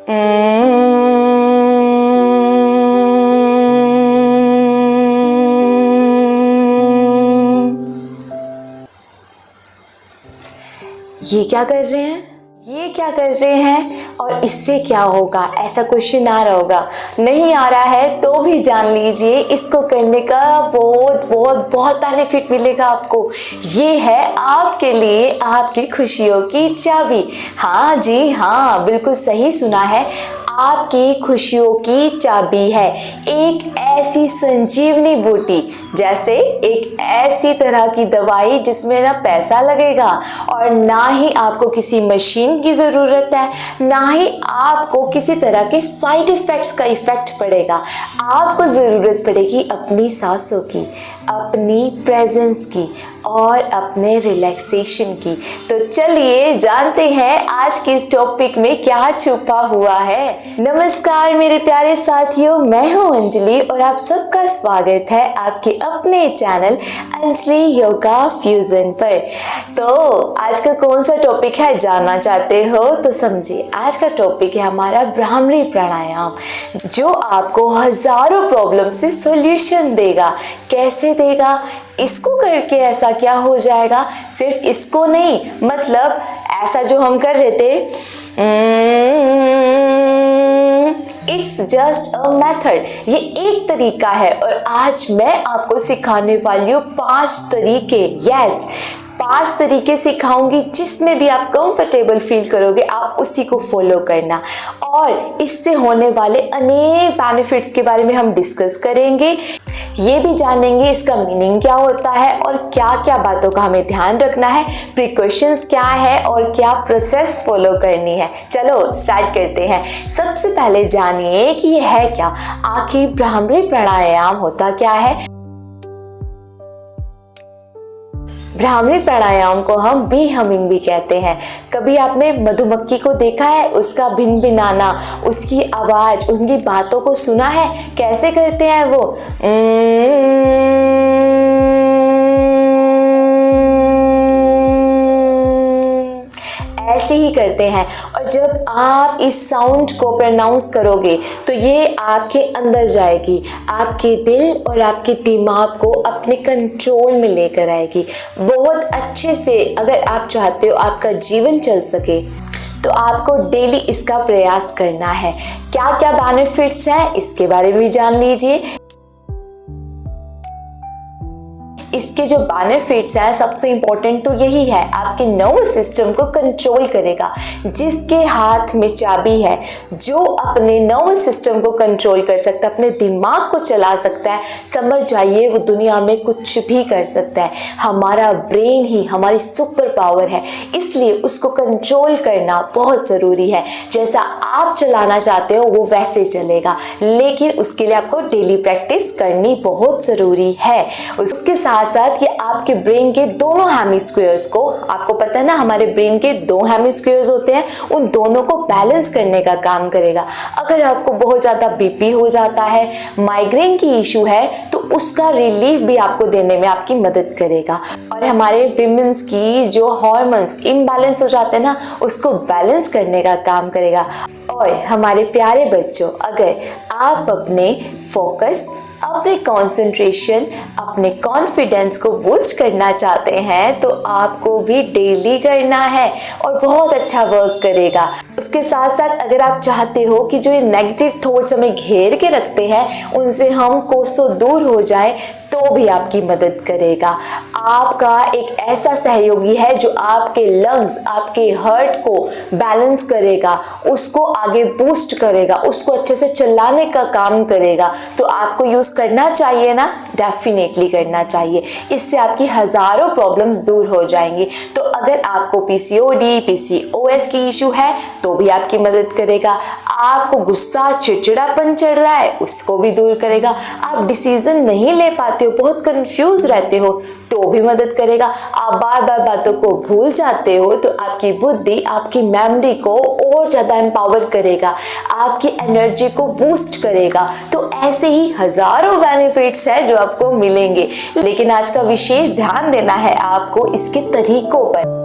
ये क्या कर रहे हैं, ये क्या कर रहे हैं और इससे क्या होगा, ऐसा क्वेश्चन आ रहा होगा। नहीं आ रहा है तो भी जान लीजिए, इसको करने का बहुत बहुत बहुत बेनिफिट मिलेगा आपको। ये है आपके लिए आपकी खुशियों की चाबी। हाँ जी हाँ, बिल्कुल सही सुना है, आपकी खुशियों की चाबी है। एक ऐसी संजीवनी बूटी, जैसे एक ऐसी तरह की दवाई जिसमें ना पैसा लगेगा और ना ही आपको किसी मशीन की ज़रूरत है, ना ही आपको किसी तरह के साइड इफ़ेक्ट्स का इफ़ेक्ट पड़ेगा। आपको ज़रूरत पड़ेगी अपनी सांसों की, अपनी प्रेजेंस की और अपने रिलैक्सेशन की। तो चलिए जानते हैं आज के इस टॉपिक में क्या छुपा हुआ है। नमस्कार मेरे प्यारे साथियों, मैं हूँ अंजलि और आप सबका स्वागत है आपके अपने चैनल अंजलि योगा फ्यूजन पर। तो आज का कौन सा टॉपिक है जानना चाहते हो तो समझिए, आज का टॉपिक है हमारा भ्रामरी प्राणायाम, जो आपको हजारों प्रॉब्लम से सॉल्यूशन देगा। कैसे देगा, इसको करके ऐसा क्या हो जाएगा, सिर्फ इसको नहीं, मतलब ऐसा जो हम कर रहे थे, इट्स जस्ट अ मेथड, ये एक तरीका है। और आज मैं आपको सिखाने वाली हूँ 5 तरीके। यस, 5 तरीके सिखाऊंगी जिसमें भी आप कंफर्टेबल फील करोगे, आप उसी को फॉलो करना। और इससे होने वाले अनेक बेनिफिट्स के बारे में हम डिस्कस करेंगे। ये भी जानेंगे इसका मीनिंग क्या होता है और क्या क्या बातों का हमें ध्यान रखना है, प्रिकॉशंस क्या है और क्या प्रोसेस फॉलो करनी है। चलो स्टार्ट करते हैं। सबसे पहले जानिए कि ये है क्या, आखिर भ्रामरी प्राणायाम होता क्या है। भ्रामरी प्राणायाम को हम बी हमिंग भी कहते हैं। कभी आपने मधुमक्खी को देखा है, उसका भिनभिनाना, उसकी आवाज, उनकी बातों को सुना है, कैसे करते हैं वो, ऐसे ही करते हैं। और जब आप इस साउंड को प्रोनाउंस करोगे तो ये आपके अंदर जाएगी, आपके दिल और आपके दिमाग को अपने कंट्रोल में लेकर आएगी बहुत अच्छे से। अगर आप चाहते हो आपका जीवन चल सके तो आपको डेली इसका प्रयास करना है। क्या क्या बेनिफिट्स हैं इसके बारे में भी जान लीजिए। इसके जो बेनिफिट्स हैं, सबसे इंपॉर्टेंट तो यही है, आपके नर्वस सिस्टम को कंट्रोल करेगा। जिसके हाथ में चाबी है, जो अपने नर्वस सिस्टम को कंट्रोल कर सकता है, अपने दिमाग को चला सकता है, समझ जाइए वो दुनिया में कुछ भी कर सकता है। हमारा ब्रेन ही हमारी सुपर पावर है, इसलिए उसको कंट्रोल करना बहुत ज़रूरी है। जैसा आप चलाना चाहते हो वो वैसे चलेगा, लेकिन उसके लिए आपको डेली प्रैक्टिस करनी बहुत ज़रूरी है। उसके साथ साथ ये आपके ब्रेन के दोनों हेमिस्फीयर्स को, आपको पता है ना हमारे ब्रेन के 2 हेमिस्फीयर्स होते हैं, उन दोनों को बैलेंस करने का काम करेगा। अगर आपको बहुत ज़्यादा बीपी हो जाता है, माइग्रेन की इशू है, तो उसका रिलीफ भी आपको देने में आपकी मदद करेगा। और हमारे विमेंस की जो हार्मोन्स इम्बैलेंस हो जाते हैं ना, उसको बैलेंस करने का काम करेगा। और हमारे प्यारे बच्चों, अगर आप अपने फोकस, अपने कंसंट्रेशन, अपने कॉन्फिडेंस को बूस्ट करना चाहते हैं तो आपको भी डेली करना है और बहुत अच्छा वर्क करेगा। उसके साथ साथ अगर आप चाहते हो कि जो ये नेगेटिव थॉट्स हमें घेर के रखते हैं उनसे हम कोसों दूर हो जाए, तो भी आपकी मदद करेगा। आपका एक ऐसा सहयोगी है जो आपके लंग्स, आपके हार्ट को बैलेंस करेगा, उसको आगे बूस्ट करेगा, उसको अच्छे से चलाने का काम करेगा। तो आपको यूज करना चाहिए ना, डेफिनेटली करना चाहिए। इससे आपकी हजारों प्रॉब्लम्स दूर हो जाएंगी। तो अगर आपको पीसीओडी, पीसीओएस की इशू है तो भी आपकी मदद करेगा। आपको गुस्सा, चिड़चिड़ापन चढ़ रहा है, उसको भी दूर करेगा। आप डिसीजन नहीं ले पाते हो, बहुत कंफ्यूज रहते हो, तो भी मदद करेगा। आप बार बार बातों को भूल जाते हो तो आपकी बुद्धि, आपकी मेमोरी को और ज्यादा एम्पावर करेगा, आपकी एनर्जी को बूस्ट करेगा। तो ऐसे ही हजारों बेनिफिट्स हैं जो आपको मिलेंगे, लेकिन आज का विशेष ध्यान देना है आपको इसके तरीकों पर।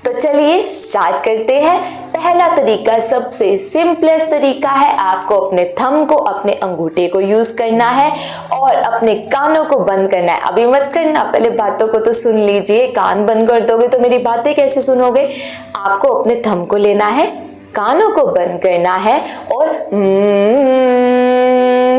तो चलिए स्टार्ट करते हैं। पहला तरीका सबसे सिंपलेस्ट तरीका है, आपको अपने थंब को, अपने अंगूठे को यूज करना है और अपने कानों को बंद करना है। अभी मत करना, पहले बातों को तो सुन लीजिए। कान बंद कर दोगे तो मेरी बातें कैसे सुनोगे? आपको अपने थंब को लेना है, कानों को बंद करना है और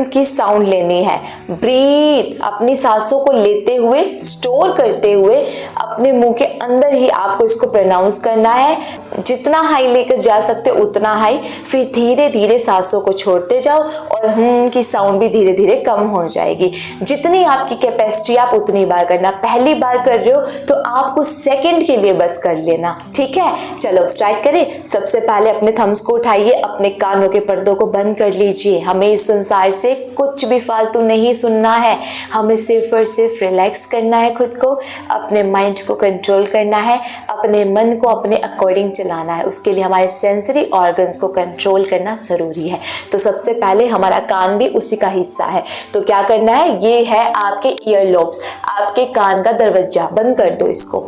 की साउंड लेनी है। ब्रीथ, अपनी सांसों को लेते हुए, स्टोर करते हुए अपने मुंह के अंदर ही आपको इसको प्रोनाउंस करना है। जितना हाई लेकर जा सकते उतना हाई, फिर धीरे धीरे सांसों को छोड़ते जाओ और की साउंड भी धीरे धीरे कम हो जाएगी। जितनी आपकी कैपेसिटी आप उतनी बार करना। पहली बार कर रहे हो तो आपको सेकंड के लिए बस कर लेना, ठीक है? चलो स्टार्ट करें। सबसे पहले अपने थम्स को उठाइए, अपने कानों के पर्दों को बंद कर लीजिए। हमें इस संसार से कुछ भी फालतू नहीं सुनना है, हमें सिर्फ और सिर्फ रिलैक्स करना है, खुद को, अपने माइंड को कंट्रोल करना है, अपने मन को अपने अकॉर्डिंग चलाना है। उसके लिए हमारे सेंसरी ऑर्गन्स को कंट्रोल करना जरूरी है। तो सबसे पहले हमारा कान भी उसी का हिस्सा है। तो क्या करना है, ये है आपके ईयर लोब्स, आपके कान का दरवाजा। बंद कर दो, इसको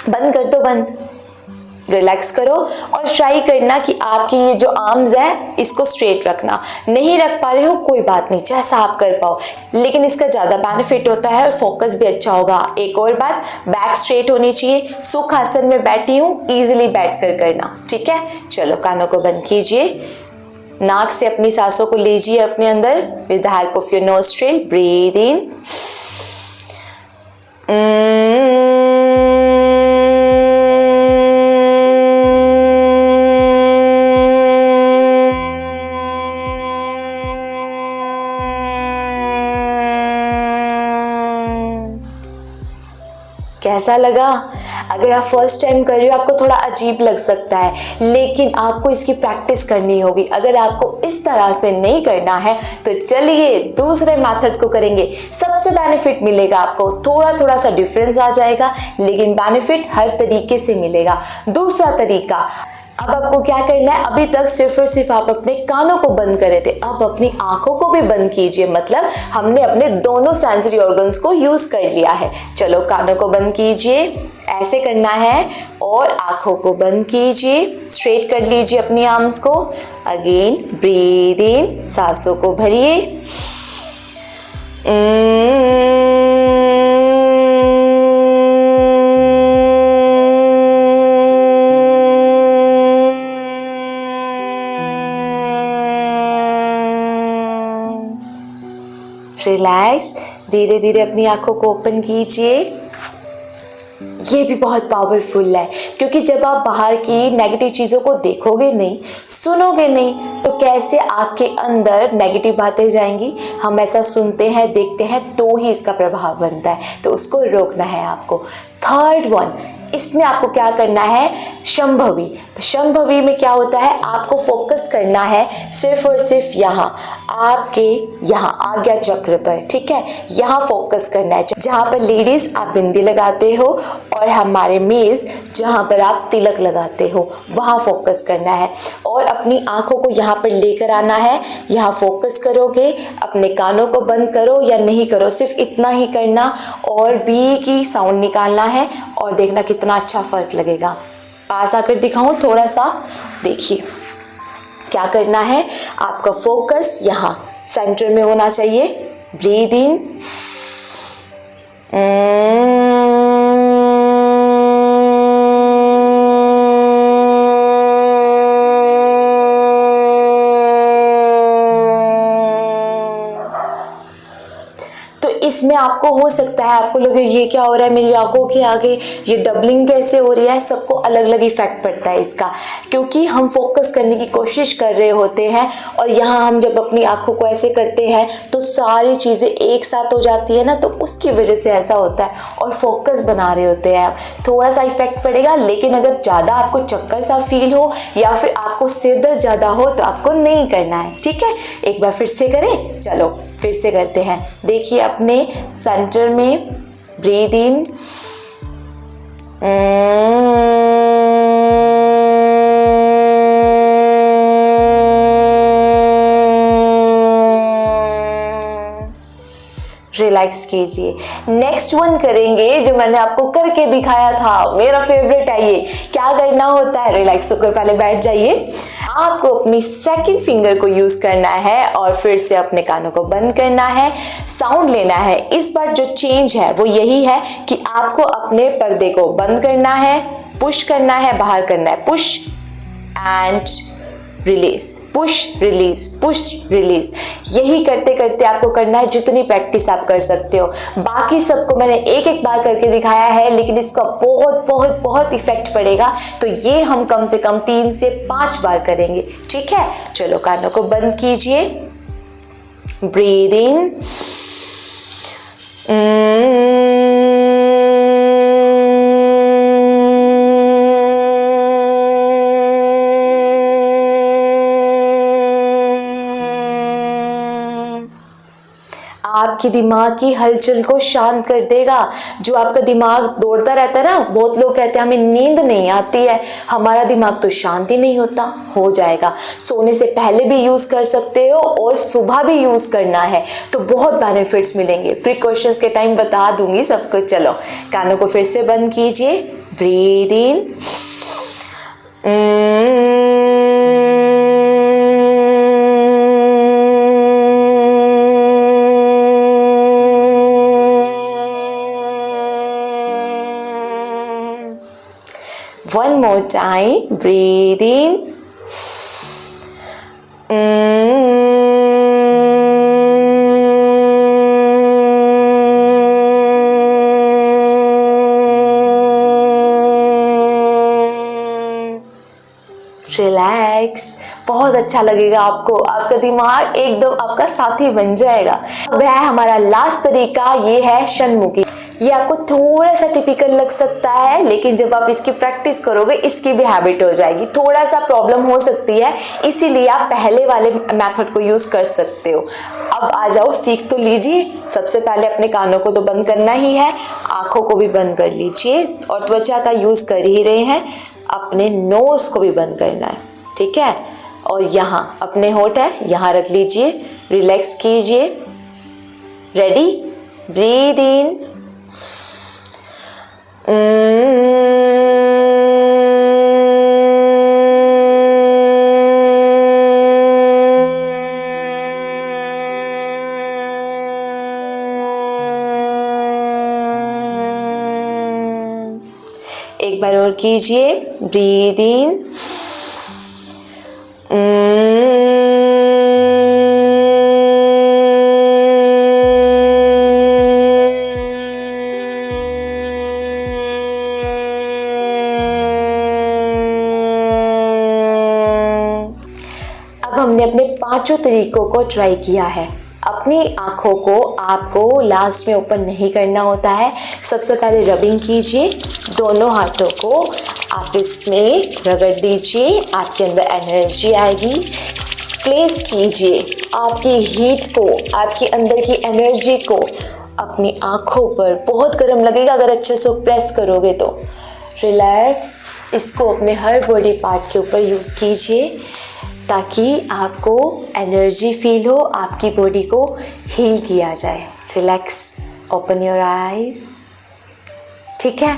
बंद कर दो, बंद। रिलैक्स करो और ट्राई करना कि आपकी ये जो आर्म्स है इसको स्ट्रेट रखना। नहीं रख पा रहे हो कोई बात नहीं, जैसा आप कर पाओ, लेकिन इसका ज्यादा बेनिफिट होता है और फोकस भी अच्छा होगा। एक और बात, बैक स्ट्रेट होनी चाहिए। सुखासन में बैठी हूँ, इजीली बैठ कर करना, ठीक है? चलो कानों को बंद कीजिए, नाक से अपनी सांसों को लीजिए अपने अंदर with the help of your nostril. Breathe in, कैसा लगा? अगर आप फर्स्ट टाइम कर रहे हो आपको थोड़ा अजीब लग सकता है, लेकिन आपको इसकी प्रैक्टिस करनी होगी। अगर आपको इस तरह से नहीं करना है तो चलिए दूसरे मेथड को करेंगे। सबसे बेनिफिट मिलेगा आपको, थोड़ा थोड़ा सा डिफरेंस आ जाएगा लेकिन बेनिफिट हर तरीके से मिलेगा। दूसरा तरीका, अब आपको क्या करना है, अभी तक सिर्फ और सिर्फ आप अपने कानों को बंद करे थे, अब अपनी आंखों को भी बंद कीजिए। मतलब हमने अपने दोनों सेंसरी ऑर्गन्स को यूज कर लिया है। चलो कानों को बंद कीजिए, ऐसे करना है, और आंखों को बंद कीजिए, स्ट्रेट कर लीजिए अपनी आर्म्स को। अगेन ब्रीथ इन, सांसों को भरिए, रिलैक्स। धीरे धीरे अपनी आंखों को ओपन कीजिए। ये भी बहुत पावरफुल है, क्योंकि जब आप बाहर की नेगेटिव चीज़ों को देखोगे नहीं, सुनोगे नहीं, तो कैसे आपके अंदर नेगेटिव बातें जाएंगी? हम ऐसा सुनते हैं, देखते हैं तो ही इसका प्रभाव बनता है, तो उसको रोकना है आपको। थर्ड वन, इसमें आपको क्या करना है, शंभवी। शंभवी में क्या होता है, आपको फोकस करना है सिर्फ और सिर्फ यहाँ, आपके यहाँ आज्ञा चक्र पर, ठीक है? यहाँ फोकस करना है, जहाँ पर लेडीज आप बिंदी लगाते हो और हमारे मेज जहाँ पर आप तिलक लगाते हो, वहाँ फोकस करना है। और अपनी आंखों को यहाँ पर लेकर आना है, यहाँ फोकस करोगे। अपने कानों को बंद करो या नहीं करो, सिर्फ इतना ही करना, और बी की साउंड निकालना है, और देखना कितना अच्छा फर्क लगेगा। पास आकर दिखाऊं थोड़ा सा, देखिए क्या करना है। आपका फोकस यहाँ सेंटर में होना चाहिए। ब्रीथ इन, इसमें आपको हो सकता है आपको लगे ये क्या हो रहा है मेरी आंखों के आगे, ये डबलिंग कैसे हो रही है। सबको अलग अलग इफेक्ट पड़ता है इसका, क्योंकि हम फोकस करने की कोशिश कर रहे होते हैं और यहाँ हम जब अपनी आंखों को ऐसे करते हैं तो सारी चीज़ें एक साथ हो जाती है ना, तो उसकी वजह से ऐसा होता है। और फोकस बना रहे होते हैं, थोड़ा सा इफेक्ट पड़ेगा। लेकिन अगर ज़्यादा आपको चक्कर सा फील हो या फिर आपको सिर दर्द ज़्यादा हो तो आपको नहीं करना है, ठीक है? एक बार फिर से करें, चलो फिर से करते हैं। देखिए अपने सेंटर में ब्रीथ इन, रिलैक्स कीजिए। नेक्स्ट वन करेंगे जो मैंने आपको करके दिखाया था, मेरा फेवरेट है ये। क्या करना होता है, रिलैक्स होकर पहले बैठ जाइए। आपको अपनी सेकंड फिंगर को यूज करना है और फिर से अपने कानों को बंद करना है, साउंड लेना है। इस बार जो चेंज है वो यही है कि आपको अपने पर्दे को बंद करना है, पुश करना है, बाहर करना है, push and release, push release, push release. यही करते करते आपको करना है, जितनी प्रैक्टिस आप कर सकते हो। बाकी सबको मैंने एक एक बार करके दिखाया है, लेकिन इसका बहुत बहुत बहुत इफेक्ट पड़ेगा, तो ये हम कम से कम 3 से 5 बार करेंगे। ठीक है, चलो कानों को बंद कीजिए, ब्रीद इन, आपके दिमाग की हलचल को शांत कर देगा। जो आपका दिमाग दौड़ता रहता है ना, बहुत लोग कहते हैं हमें नींद नहीं आती है, हमारा दिमाग तो शांत ही नहीं होता। हो जाएगा, सोने से पहले भी यूज कर सकते हो और सुबह भी यूज करना है, तो बहुत बेनिफिट्स मिलेंगे। प्रिकॉशंस के टाइम बता दूंगी सब कुछ। चलो कानों को फिर से बंद कीजिए, breathe in, one more time, breathe in, relax. बहुत अच्छा लगेगा आपको, आपका दिमाग एकदम आपका साथी बन जाएगा। अब है हमारा लास्ट तरीका, ये है षणमुखी। ये आपको थोड़ा सा टिपिकल लग सकता है, लेकिन जब आप इसकी प्रैक्टिस करोगे इसकी भी हैबिट हो जाएगी। थोड़ा सा प्रॉब्लम हो सकती है, इसीलिए आप पहले वाले मेथड को यूज कर सकते हो। अब आ जाओ, सीख तो लीजिए। सबसे पहले अपने कानों को तो बंद करना ही है, आंखों को भी बंद कर लीजिए, और त्वचा का यूज कर ही रहे हैं, अपने नोज को भी बंद करना है। ठीक है, और यहाँ अपने होंठ है, यहाँ रख लीजिए, रिलैक्स कीजिए। रेडी, ब्रीद इन, एक बार और कीजिए, ब्रीद इन, हमने अपने 5 तरीकों को ट्राई किया है। अपनी आँखों को आपको लास्ट में ओपन नहीं करना होता है। सबसे पहले रबिंग कीजिए, दोनों हाथों को आप इसमें रगड़ दीजिए, आपके अंदर एनर्जी आएगी। प्लेस कीजिए आपकी हीट को, आपके अंदर की एनर्जी को अपनी आँखों पर। बहुत गर्म लगेगा अगर अच्छे से प्रेस करोगे तो। रिलैक्स, इसको अपने हर बॉडी पार्ट के ऊपर यूज़ कीजिए ताकि आपको एनर्जी फील हो, आपकी बॉडी को हील किया जाए। Relax, open your eyes. ठीक है,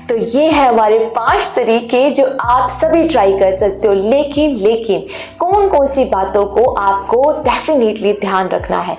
तो ये है हमारे 5 तरीके जो आप सभी ट्राई कर सकते हो। लेकिन कौन कौन सी बातों को आपको डेफिनेटली ध्यान रखना है।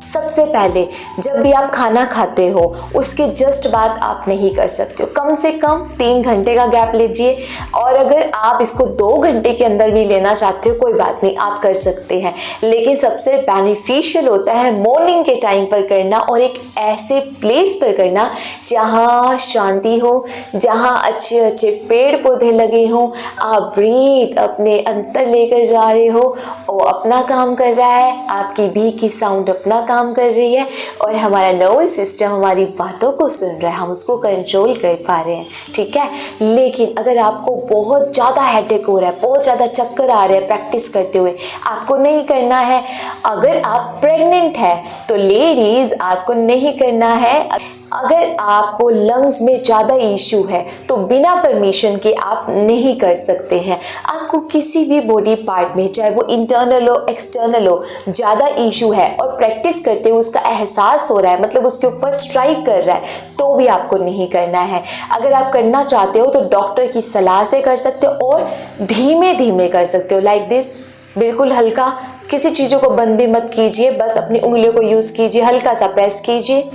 सबसे पहले, जब भी आप खाना खाते हो उसके जस्ट बाद आप नहीं कर सकते हो, कम से कम 3 घंटे का गैप लीजिए। और अगर आप इसको 2 घंटे के अंदर भी लेना चाहते हो, कोई बात नहीं, आप कर सकते हैं। लेकिन सबसे बेनिफिशियल होता है मॉर्निंग के टाइम पर करना, और एक ऐसे प्लेस पर करना जहाँ शांति हो, जहाँ अच्छे अच्छे पेड़ पौधे लगे हों। आप ब्रीथ अपने अंदर लेकर जा रहे हो, वो अपना काम कर रहा है, आपकी बी की साउंड अपना काम कर रही है, और हमारा नर्वस सिस्टम हमारी बातों को सुन रहा है, हम उसको कंट्रोल कर पा रहे हैं। ठीक है, लेकिन अगर आपको बहुत ज़्यादा हेडेक हो रहा है, बहुत ज़्यादा चक्कर आ रहे हैं प्रैक्टिस करते हुए, आपको नहीं करना है। अगर आप प्रेग्नेंट है तो लेडीज़ आपको नहीं करना है। अगर आपको लंग्स में ज़्यादा इशू है तो बिना परमिशन के आप नहीं कर सकते हैं। आपको किसी भी बॉडी पार्ट में, चाहे वो इंटरनल हो एक्सटर्नल हो, ज़्यादा इशू है और प्रैक्टिस करते हुए उसका एहसास हो रहा है, मतलब उसके ऊपर स्ट्राइक कर रहा है, तो भी आपको नहीं करना है। अगर आप करना चाहते हो तो डॉक्टर की सलाह से कर सकते हो और धीमे धीमे कर सकते हो, लाइक दिस, बिल्कुल हल्का। किसी चीज़ों को बंद भी मत कीजिए, बस अपनी उंगलियों को यूज़ कीजिए, हल्का सा प्रेस कीजिए।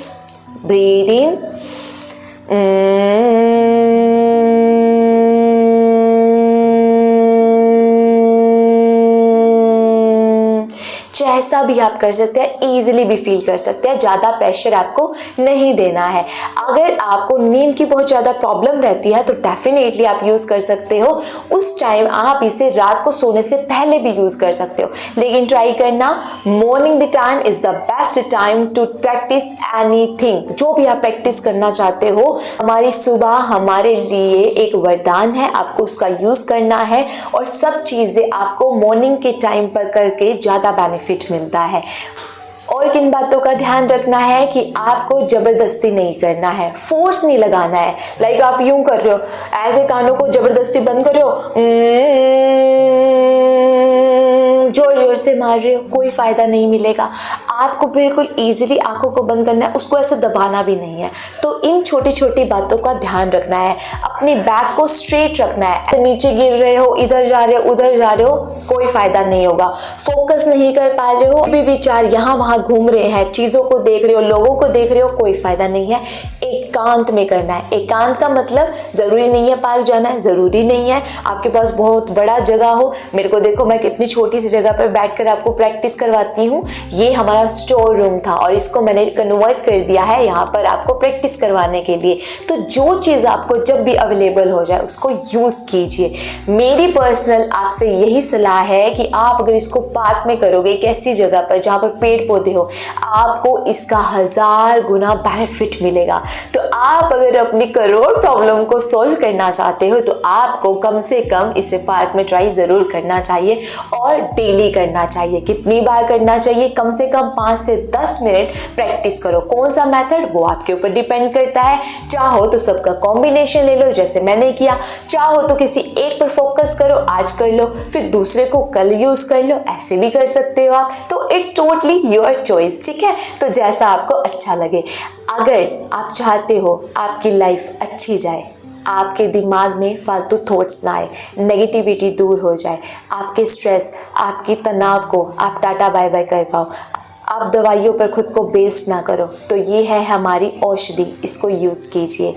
Breathe in. जैसा भी आप कर सकते हैं, इजीली भी फील कर सकते हैं, ज़्यादा प्रेशर आपको नहीं देना है। अगर आपको नींद की बहुत ज़्यादा प्रॉब्लम रहती है तो डेफिनेटली आप यूज़ कर सकते हो। उस टाइम आप इसे रात को सोने से पहले भी यूज़ कर सकते हो, लेकिन ट्राई करना morning the time is the best time to practise anything. जो भी आप प्रैक्टिस करना चाहते हो, हमारी सुबह हमारे लिए एक वरदान है, आपको उसका यूज़ करना है और सब चीज़ें आपको मॉर्निंग के टाइम पर करके ज़्यादा बेनिफिट मिलता है। और किन बातों का ध्यान रखना है कि आपको जबरदस्ती नहीं करना है, फोर्स नहीं लगाना है। लाइक आप यूं कर रहे हो, ऐसे कानों को जबरदस्ती बंद कर रहे हो, जोर जोर से मार रहे हो, कोई फायदा नहीं मिलेगा। आपको बिल्कुल इजीली आंखों को बंद करना है, उसको ऐसे दबाना भी नहीं है। तो इन छोटी छोटी बातों का ध्यान रखना है। अपनी बैक को स्ट्रेट रखना है। नीचे गिर रहे हो, इधर जा रहे हो, उधर जा रहे हो, कोई फायदा नहीं होगा। फोकस नहीं कर पा रहे हो, भी विचार यहाँ वहां घूम रहे हैं, चीजों को देख रहे हो, लोगों को देख रहे हो, कोई फायदा नहीं है। एकांत में करना है। एकांत का मतलब जरूरी नहीं है पार्क जाना है, जरूरी नहीं है आपके पास बहुत बड़ा जगह हो। मेरे को देखो, मैं कितनी छोटी सी जगह पर बैठकर आपको प्रैक्टिस करवाती हूँ। ये हमारा स्टोर रूम था और इसको मैंने कन्वर्ट कर दिया है यहाँ पर आपको प्रैक्टिस करवाने के लिए। तो जो चीज़ आपको जब भी अवेलेबल हो जाए उसको यूज़ कीजिए। मेरी पर्सनल आपसे यही सलाह है कि आप अगर इसको पार्क में करोगे, एक ऐसी जगह पर जहाँ पर पेड़ पौधे हो, आपको इसका 1000 गुना बेनिफिट मिलेगा। तो आप अगर अपनी करोड़ प्रॉब्लम को सॉल्व करना चाहते हो तो आपको कम से कम इसे पार्क में ट्राई ज़रूर करना चाहिए और डेली करना चाहिए। कितनी बार करना चाहिए? कम से कम 5 से 10 मिनट प्रैक्टिस करो। कौन सा मेथड, वो आपके ऊपर डिपेंड करता है। चाहो तो सबका कॉम्बिनेशन ले लो जैसे मैंने किया, चाहो तो किसी एक पर फोकस करो, आज कर लो, फिर दूसरे को कल यूज़ कर लो, ऐसे भी कर सकते हो आप। तो इट्स टोटली योर चॉइस, ठीक है? तो जैसा आपको अच्छा लगे। अगर आप चाहते हो आपकी लाइफ अच्छी जाए, आपके दिमाग में फालतू थॉट्स ना आए, नेगेटिविटी दूर हो जाए, आपके स्ट्रेस, आपकी तनाव को आप टाटा बाय बाय कर पाओ, आप दवाइयों पर खुद को बेस्ड ना करो, तो ये है हमारी औषधि, इसको यूज़ कीजिए।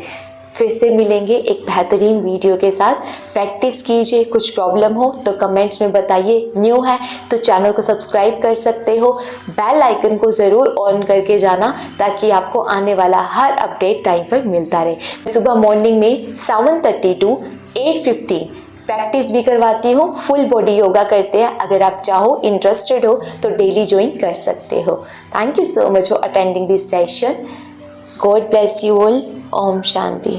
फिर से मिलेंगे एक बेहतरीन वीडियो के साथ। प्रैक्टिस कीजिए। कुछ प्रॉब्लम हो तो कमेंट्स में बताइए। न्यू है तो चैनल को सब्सक्राइब कर सकते हो। बेल आइकन को ज़रूर ऑन करके जाना ताकि आपको आने वाला हर अपडेट टाइम पर मिलता रहे। सुबह मॉर्निंग में 7:30 to 8:15 प्रैक्टिस भी करवाती हूँ। फुल बॉडी योगा करते हैं। अगर आप चाहो, इंटरेस्टेड हो तो डेली ज्वाइन कर सकते हो। Thank you so much for attending this session. God bless you all. Om Shanti.